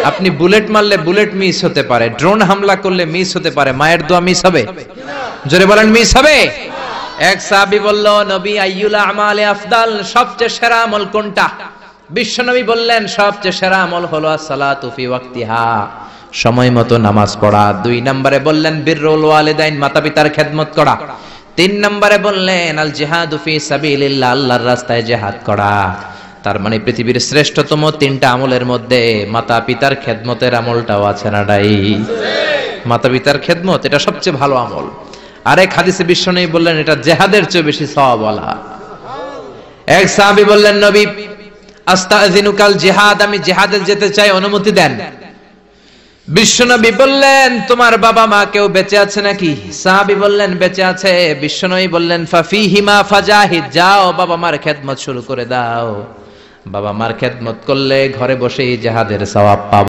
আপনি বুলেট মারলে bullet miss হতে পারে, ড্রোন হামলা করলে মিস হতে পারে, মায়ের দোয়া মিস হবে? জোরে বলেন মিস হবে? এক সাহাবী বলল, নবী আইয়ুল আমালে আফদাল, সবচেয়ে সেরা আমল কোনটা? বিশ্বনবী বললেন সবচেয়ে সেরা আমল হলো আসসালাতু ফি ওয়াক্তিহা, সময় মতো নামাজ পড়া। 2 নম্বরে বললেন বিররুল ওয়ালিদাইন, মাতা-পিতার খেদমত করা। 3 নম্বরে বললেন আল জিহাদু ফি সাবিলিল্লাহ, আল্লাহর রাস্তায় জিহাদ করা। তার মানে পৃথিবীর শ্রেষ্ঠতম 3টা আমলের মধ্যে মাতা-পিতার খেদমতের আমলটাও আছে না নাই? মাতা-পিতার খেদমত এটা সবচেয়ে ভালো আমল। আরেক হাদিসে বিশ্বনবী বললেন এটা জিহাদের চেয়ে বেশি সওয়াবওয়ালা। এক সাহাবী বললেন, নবী আস্তাযিনুকাল জিহাদ, আমি জিহাদে যেতে চাই, অনুমতি দেন। বিশ্বনবী বললেন তোমার বাবা মা কেউ বেঁচে আছে নাকি? সাহাবী বললেন বেঁচে আছে। বিশ্বনবী বললেন ফাফিহিমা ফাজাহিদ, যাও বাবা মার খেদমত শুরু করে দাও। বাবা মার খেদমত করলে ঘরে বসেই জিহাদের সওয়াব পাবে।